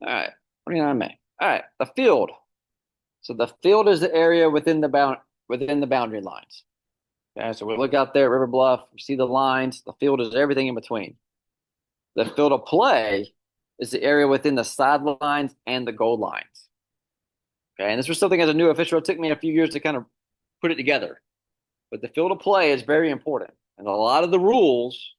All right. 29 May. All right. The field. So the field is the area within the boundary lines. Okay. So we look out there at River Bluff, we see the lines. The field is everything in between. The field of play is the area within the sidelines and the goal lines. Okay. And this was something as a new official, it took me a few years to kind of put it together. But the field of play is very important. And a lot of the rules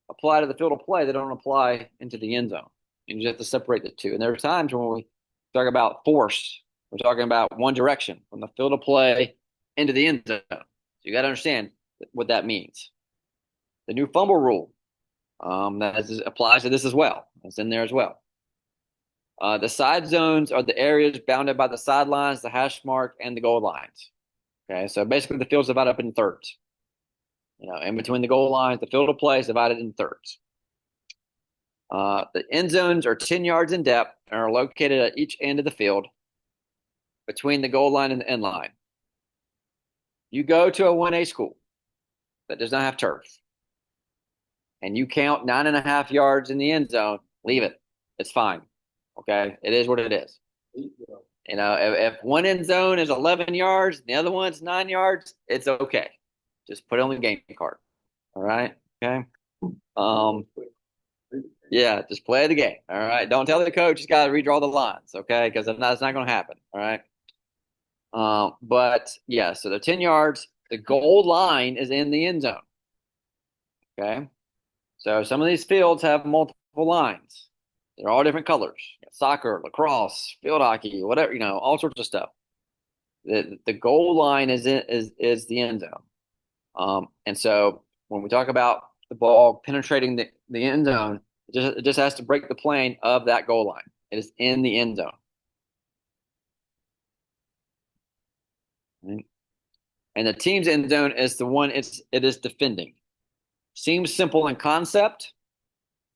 apply to the field of play that don't apply into the end zone. You just have to separate the two. And there are times when we talk about force, we're talking about one direction from the field of play into the end zone. So you got to understand what that means. The new fumble rule applies to this as well. It's in there as well. The side zones are the areas bounded by the sidelines, the hash mark, and the goal lines. Okay, so basically the field's divided up in thirds. In between the goal lines, the field of play is divided in thirds. The end zones are 10 yards in depth and are located at each end of the field between the goal line and the end line. You go to a 1A school that does not have turf and you count 9.5 yards in the end zone, leave it. It's fine. Okay. It is what it is. If one end zone is 11 yards, and the other one's 9 yards, it's okay. Just put it on the game card. All right. Okay. Um, Yeah, just play the game. All right. Don't tell the coach he's got to redraw the lines, okay? Because that's not going to happen. All right. But yeah, so they're 10 yards. The goal line is in the end zone. Okay. So some of these fields have multiple lines. They're all different colors. Soccer, lacrosse, field hockey, whatever, all sorts of stuff. The goal line is the end zone. And so when we talk about the ball penetrating the end zone, it just has to break the plane of that goal line. It is in the end zone. Right? And the team's end zone is the one it is defending. Seems simple in concept.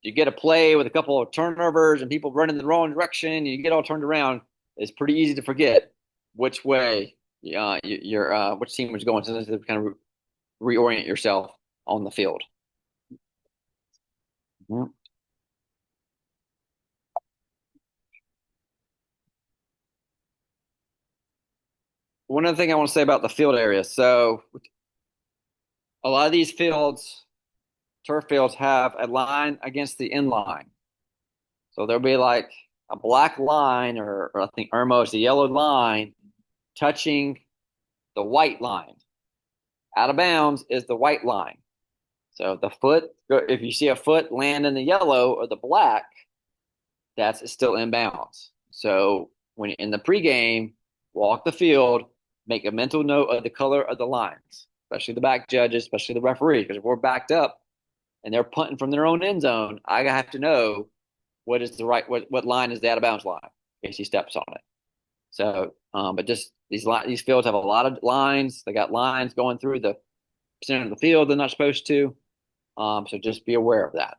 You get a play with a couple of turnovers and people running the wrong direction, you get all turned around. It's pretty easy to forget which way which team was going, so to kind of reorient yourself on the field. Mhm. One other thing I want to say about the field area. So a lot of these fields, turf fields, have a line against the end line. So there'll be like a black line, or I think almost a yellow line touching the white line. Out of bounds is the white line. So if you see a foot land in the yellow or the black, that's still in bounds. So when in the pregame, walk the field, make a mental note of the color of the lines, especially the back judges, especially the referees, because if we're backed up and they're punting from their own end zone, I have to know what line is the out of bounds line in case he steps on it. So, but just these fields have a lot of lines. They got lines going through the center of the field they're not supposed to. So just be aware of that.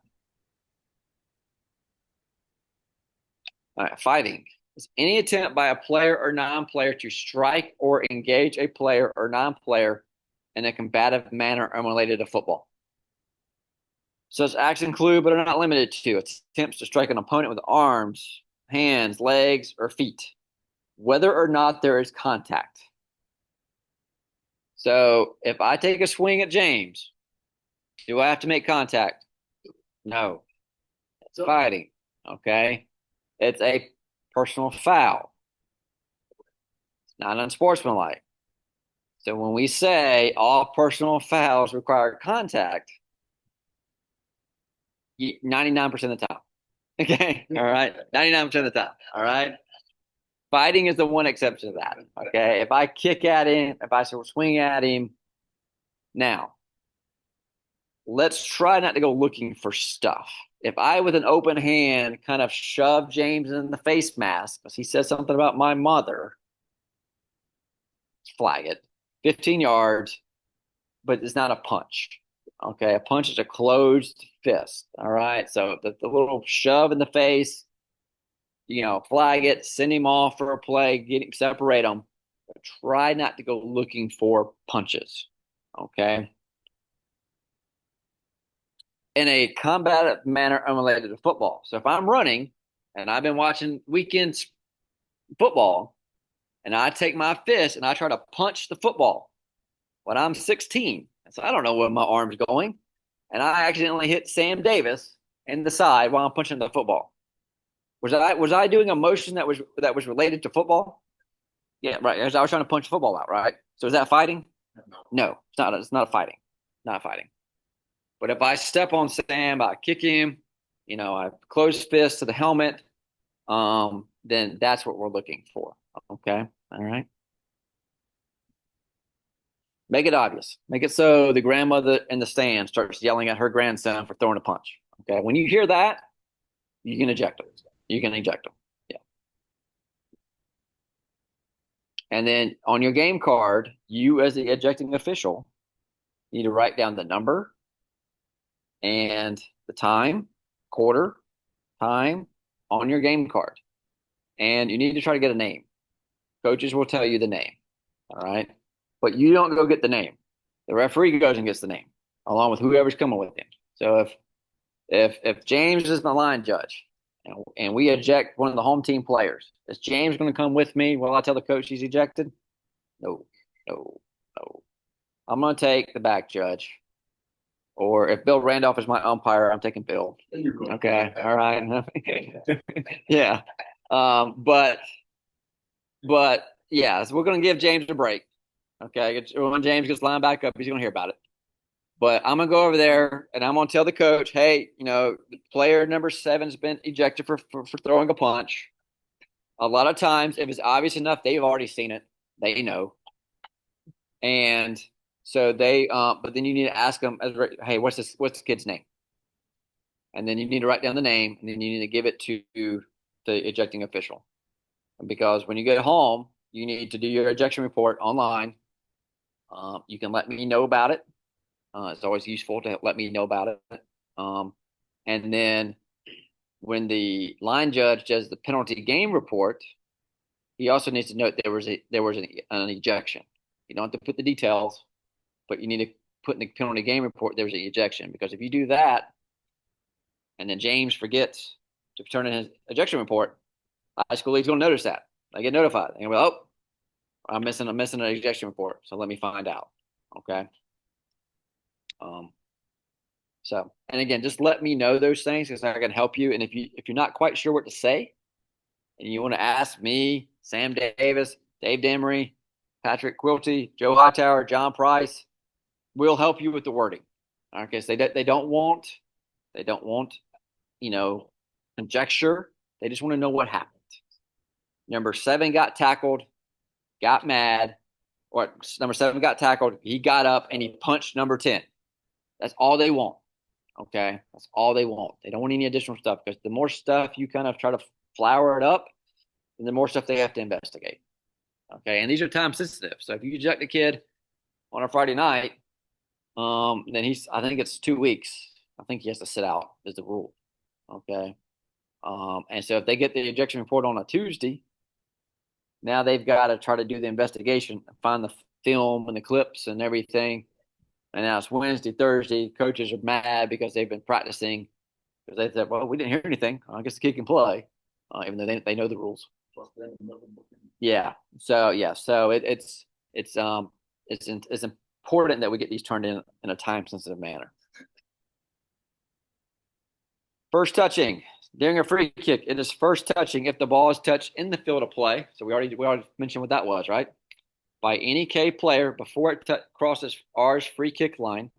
Fighting is any attempt by a player or non-player to strike or engage a player or non-player in a combative manner unrelated to football. Such acts include, but are not limited to, attempts to strike an opponent with arms, hands, legs, or feet, whether or not there is contact. So if I take a swing at James, do I have to make contact? No. It's fighting. Okay. It's a personal foul. It's not unsportsmanlike. So when we say all personal fouls require contact, 99% of the time. Okay. All right. 99% of the time. All right. Fighting is the one exception to that. Okay. If I kick at him, if I swing at him, now let's try not to go looking for stuff. If I, with an open hand, kind of shove James in the face mask because he says something about my mother, flag it. 15 yards, but it's not a punch. Okay. A punch is a closed fist. All right. So the little shove in the face, flag it, send him off for a play, separate them. But try not to go looking for punches. Okay. In a combative manner unrelated to football. So if I'm running and I've been watching weekends football, and I take my fist and I try to punch the football when I'm 16. So I don't know where my arm's going, and I accidentally hit Sam Davis in the side while I'm punching the football. Was I doing a motion that was related to football? Yeah, right. I was trying to punch the football out, right? So is that fighting? No, it's not. It's not fighting. Not fighting. But if I step on Sam, I kick him, I close fist to the helmet, then that's what we're looking for. Okay. All right. Make it obvious. Make it so the grandmother in the stand starts yelling at her grandson for throwing a punch. Okay. When you hear that, you can eject them. You can eject them. Yeah. And then on your game card, you as the ejecting official need to write down the number and the time, quarter, time on your game card. And you need to try to get a name. Coaches will tell you the name. All right. But you don't go get the name. The referee goes and gets the name along with whoever's coming with him. So if James is the line judge and we eject one of the home team players, is James going to come with me while I tell the coach he's ejected? No, no, no. I'm going to take the back judge. Or if Bill Randolph is my umpire, I'm taking Bill. Okay. All right. Yeah. But yeah, so we're going to give James a break. Okay. When James gets lined back up, he's going to hear about it. But I'm going to go over there and I'm going to tell the coach, hey, player number 7's been ejected for throwing a punch. A lot of times, if it's obvious enough, they've already seen it. They know. And so but then you need to ask them, hey, what's the kid's name? And then you need to write down the name, and then you need to give it to the ejecting official. Because when you get home, you need to do your ejection report online. You can let me know about it. It's always useful to let me know about it. And then when the line judge does the penalty game report, he also needs to note there was an ejection. You don't have to put the details, but you need to put in the penalty game report there was an ejection, because if you do that and then James forgets to turn in his ejection report, high school league's going to notice that. They get notified. And go, oh, I'm missing an ejection report, so let me find out. Okay. Um, and again, just let me know those things because I can help you. And if you're not quite sure what to say, and you want to ask me, Sam Davis, Dave Demery, Patrick Quilty, Joe Hightower, John Price, we'll help you with the wording. Okay, so they don't want conjecture. They just want to know what happened. Number 7 got tackled, got mad, or number 7 got tackled. He got up and he punched number 10. That's all they want. Okay, that's all they want. They don't want any additional stuff, because the more stuff you kind of try to flower it up, then the more stuff they have to investigate. Okay, and these are time sensitive. So if you eject a kid on a Friday night, then I think it's 2 weeks. I think he has to sit out is the rule. Okay. And so if they get the ejection report on a Tuesday, now they've got to try to do the investigation, find the film and the clips and everything. And now it's Wednesday, Thursday. Coaches are mad because they've been practicing, because they said, well, we didn't hear anything. I guess the kid can play, even though they know the rules. Yeah. So yeah. So it's important that we get these turned in a time sensitive manner. First touching during a free kick. It is first touching if the ball is touched in the field of play. So we already mentioned what that was, right? By any K player before it crosses R's free kick line,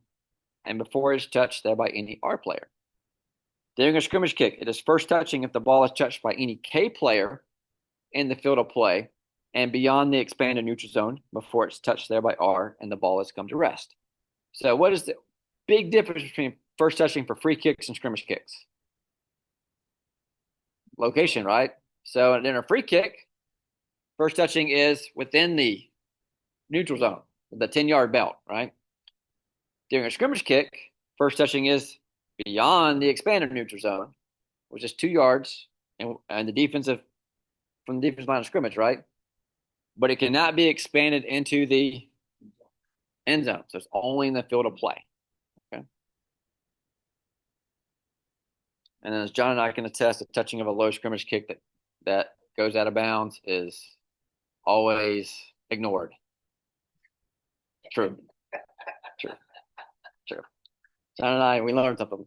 and before it's touched there by any R player. During a scrimmage kick, it is first touching if the ball is touched by any K player in the field of play and beyond the expanded neutral zone before it's touched there by R and the ball has come to rest. So what is the big difference between first touching for free kicks and scrimmage kicks? Location, right? So in a free kick, first touching is within the neutral zone, the 10-yard belt, right? During a scrimmage kick, first touching is beyond the expanded neutral zone, which is 2 yards, and the defensive from the defensive line of scrimmage, right? But it cannot be expanded into the end zone, so it's only in the field of play. Okay. And as John and I can attest, the touching of a low scrimmage kick that goes out of bounds is always ignored. True, true, true. John and I, we learned something.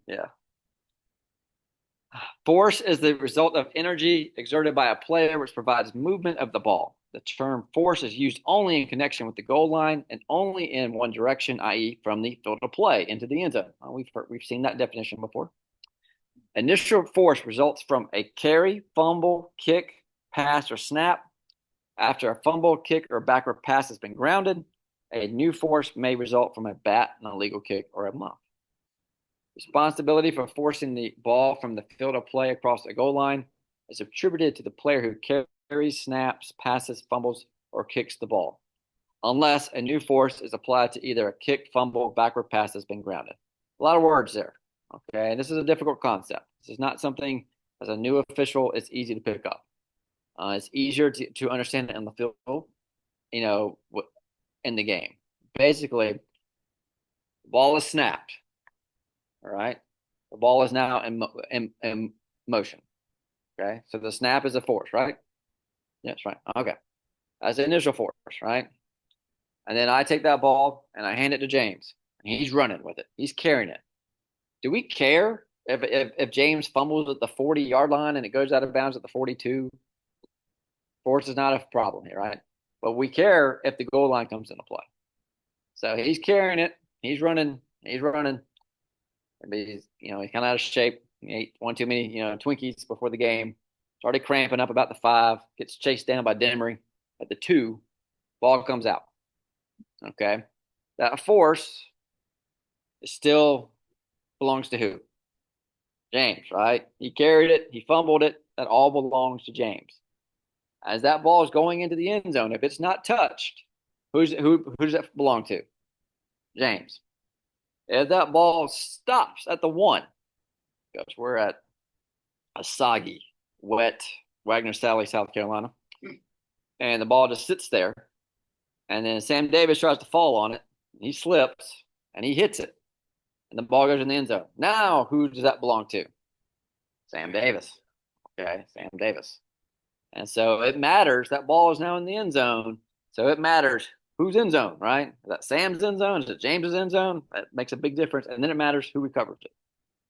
Yeah. Force is the result of energy exerted by a player, which provides movement of the ball. The term force is used only in connection with the goal line and only in one direction, i.e., from the field of play into the end zone. We've seen that definition before. Initial force results from a carry, fumble, kick, pass, or snap. After a fumble, kick, or backward pass has been grounded, a new force may result from a bat, an illegal kick, or a muff. Responsibility for forcing the ball from the field of play across the goal line is attributed to the player who carries, snaps, passes, fumbles, or kicks the ball, unless a new force is applied to either a kick, fumble, backward pass has been grounded. A lot of words there. Okay, and this is a difficult concept. This is not something, as a new official, it's easy to pick up. It's easier to understand it in the field, in the game. Basically, the ball is snapped. All right, the ball is now in motion. Okay, so the snap is a force, right? Yes, right. Okay, that's the initial force, right? And then I take that ball and I hand it to James, and he's running with it. He's carrying it. Do we care if James fumbles at the 40-yard line and it goes out of bounds at the 42? Force is not a problem here, right? But we care if the goal line comes into play. So he's carrying it. He's running. He's running. He's kind of out of shape. He ate one too many Twinkies before the game. Started cramping up about the 5. Gets chased down by Demery at the 2. Ball comes out. Okay, that force still belongs to who? James, right? He carried it. He fumbled it. That all belongs to James. As that ball is going into the end zone, if it's not touched, who does that belong to? James. If that ball stops at the 1, because we're at a soggy, wet Wagner Sally, South Carolina, and the ball just sits there, and then Sam Davis tries to fall on it, and he slips, and he hits it, and the ball goes in the end zone. Now, who does that belong to? Sam Davis. Okay, Sam Davis. And so it matters. That ball is now in the end zone, so it matters who's in zone, right? Is that Sam's end zone? Is it James's end zone? That makes a big difference. And then it matters who recovers it.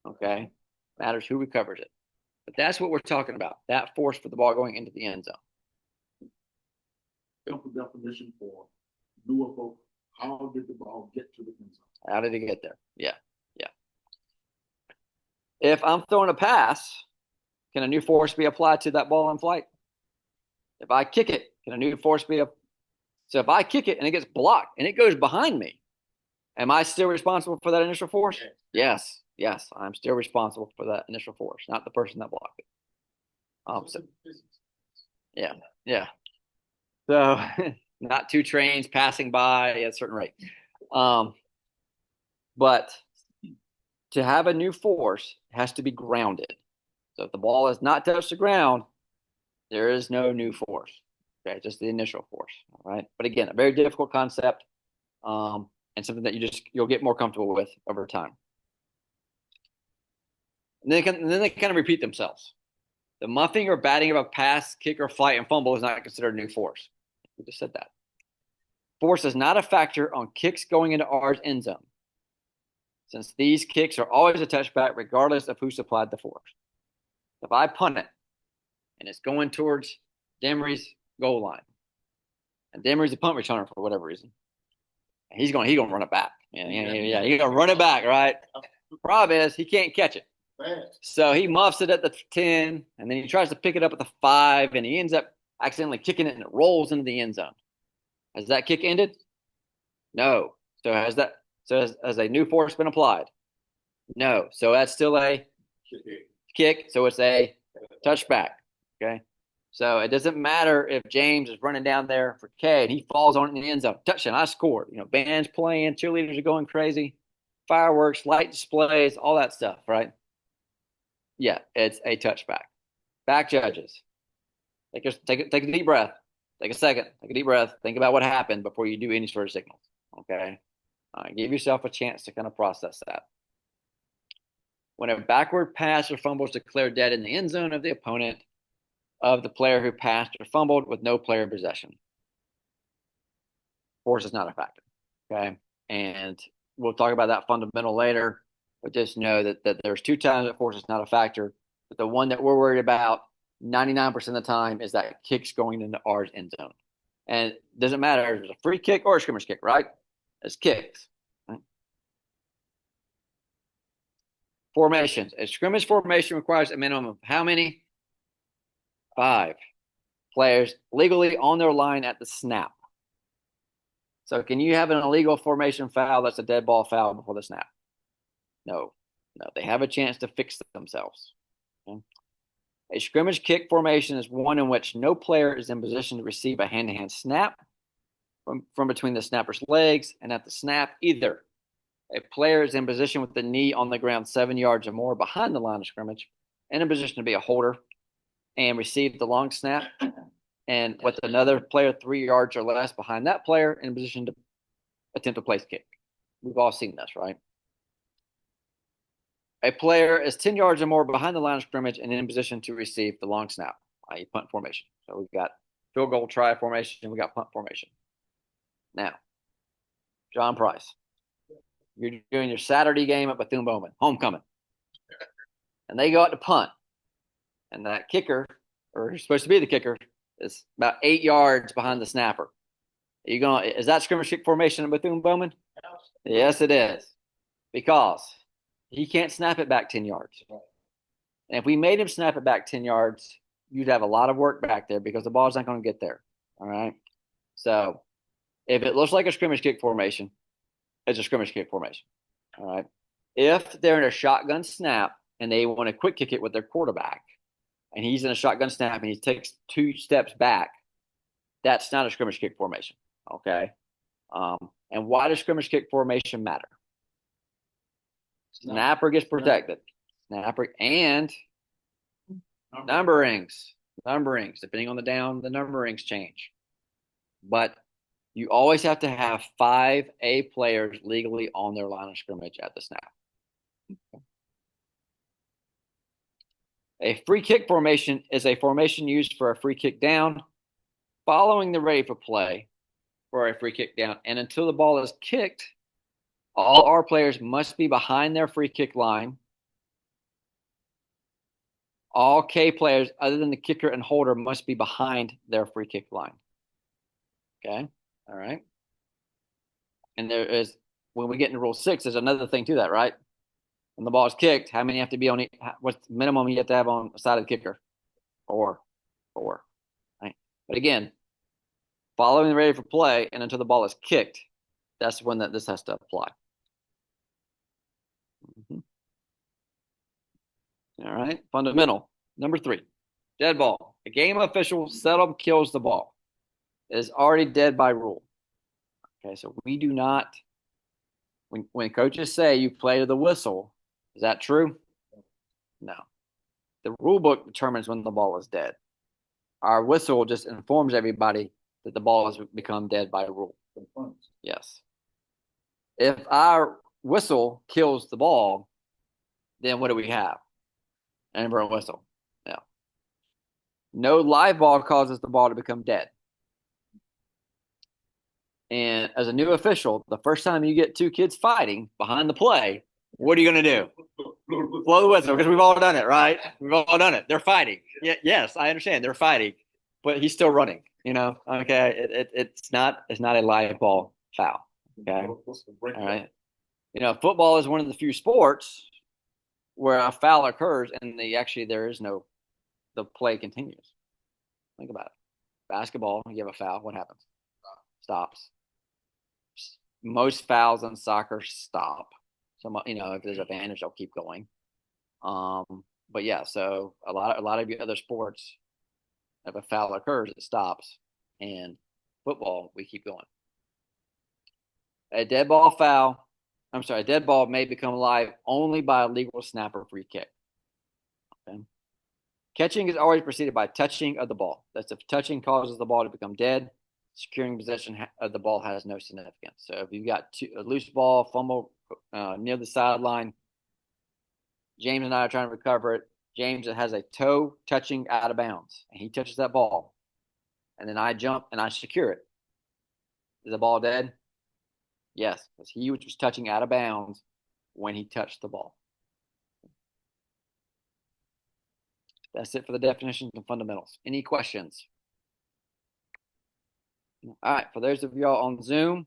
Okay? It matters who recovers it. But that's what we're talking about. That force for the ball going into the end zone. Simple definition for newer folk. How did the ball get to the end zone? How did it get there? Yeah. Yeah. If I'm throwing a pass, can a new force be applied to that ball in flight? If I kick it, can a new force be applied? So if I kick it and it gets blocked and it goes behind me, am I still responsible for that initial force? Yes. Yes, I'm still responsible for that initial force, not the person that blocked it. Yeah, yeah. So not 2 trains passing by at a certain rate. But to have a new force, it has to be grounded. So if the ball has not touched the ground, there is no new force. Okay, just the initial force. All right. But again, a very difficult concept, and something that you'll get more comfortable with over time. And then they kind of repeat themselves. The muffing or batting of a pass, kick, or flight and fumble is not considered a new force. We just said that. Force is not a factor on kicks going into ours end zone, since these kicks are always a touchback regardless of who supplied the force. If I punt it and it's going towards Demery's goal line, and Demery's a punt returner for whatever reason, and he's gonna run it back. Yeah, he's gonna run it back, right? Problem is he can't catch it. So he muffs it at the 10, and then he tries to pick it up at the 5, and he ends up accidentally kicking it, and it rolls into the end zone. Has that kick ended? No. So has a new force been applied? No. So that's still a kick. So it's a touchback. Okay. So it doesn't matter if James is running down there for K and he falls on it in the end zone. Touchdown, I scored. Bands playing, cheerleaders are going crazy, fireworks, light displays, all that stuff, right? Yeah, it's a touchback. Back judges. Take a deep breath. Take a second. Take a deep breath. Think about what happened before you do any sort of signals. Okay. Give yourself a chance to kind of process that. when a backward pass or fumble is declared dead in the end zone of the opponent of the player who passed or fumbled with no player in possession. Force is not a factor. Okay. And we'll talk about that fundamental later, but just know that there's two times that force is not a factor. But the one that we're worried about 99% of the time is that kick's going into our end zone. And it doesn't matter if it's a free kick or a scrimmage kick, right? It's kicks. Right? Formations. A scrimmage formation requires a minimum of how many? 5 players legally on their line at the snap. So can you have an illegal formation foul that's a dead ball foul before the snap? No. No. They have a chance to fix themselves. Okay? A scrimmage kick formation is one in which no player is in position to receive a hand-to-hand snap from between the snapper's legs, and at the snap, either a player is in position with the knee on the ground 7 yards or more behind the line of scrimmage, and in position to be a holder and receive the long snap, and with another player 3 yards or less behind that player in position to attempt a place kick. We've all seen this, right? A player is 10 yards or more behind the line of scrimmage and in position to receive the long snap, i.e. punt formation. So we've got field goal try formation, and we got punt formation. Now, John Price, you're doing your Saturday game at Bethune-Bowman, homecoming, and they go out to punt, and that kicker, or who's supposed to be the kicker, is about 8 yards behind the snapper. Is that scrimmage kick formation at Bethune-Bowman? Yes, it is, because he can't snap it back 10 yards. And if we made him snap it back 10 yards, you'd have a lot of work back there because the ball's not going to get there. All right. So if it looks like a scrimmage kick formation, it's a scrimmage kick formation. All right. If they're in a shotgun snap and they want to quick kick it with their quarterback, and he's in a shotgun snap and he takes 2 steps back, that's not a scrimmage kick formation. Okay. And why does scrimmage kick formation matter? Snapper gets protected. Snapper and numberings. Numberings. Depending on the down, the numberings change. But you always have to have 5 A players legally on their line of scrimmage at the snap. A free kick formation is a formation used for a free kick down, following the ready for play for a free kick down, and until the ball is kicked, all our players must be behind their free kick line. All K players, other than the kicker and holder, must be behind their free kick line. Okay, all right. And there is, when we get into Rule 6, there's another thing to that, right? When the ball is kicked, how many have to be on? What's the minimum you have to have on the side of the kicker? 4, right? But again, following the ready for play and until the ball is kicked, that's when this has to apply. Mm-hmm. All right. Fundamental. Number 3, dead ball. A game official seldom kills the ball. It is already dead by rule. Okay, so we do not, when coaches say you play to the whistle, is that true? No. The rule book determines when the ball is dead. Our whistle just informs everybody that the ball has become dead by rule. Yes. If our whistle kills the ball, then what do we have? An inverted whistle. Yeah. No live ball causes the ball to become dead. And as a new official, the first time you get 2 kids fighting behind the play, what are you going to do? Blow the whistle, because we've all done it, right? We've all done it. They're fighting. Yes, I understand. They're fighting, but he's still running. Okay. It's not a live ball foul. Okay. All right. Football is one of the few sports where a foul occurs and the play continues. Think about it. Basketball, you have a foul. What happens? Stops. Most fouls in soccer stop. So, if there's advantage, they'll keep going. But yeah, so a lot of other sports, if a foul occurs, it stops. And football, we keep going. A dead ball may become live only by a legal snap or free kick. Okay. Catching is always preceded by touching of the ball. That's if touching causes the ball to become dead. Securing possession of the ball has no significance. So if you've got a loose ball, fumble near the sideline, James and I are trying to recover it. James has a toe touching out of bounds, and he touches that ball, and then I jump and I secure it. Is the ball dead? Yes, because he was just touching out of bounds when he touched the ball. That's it for the definitions and fundamentals. Any questions? All right, for those of y'all on Zoom,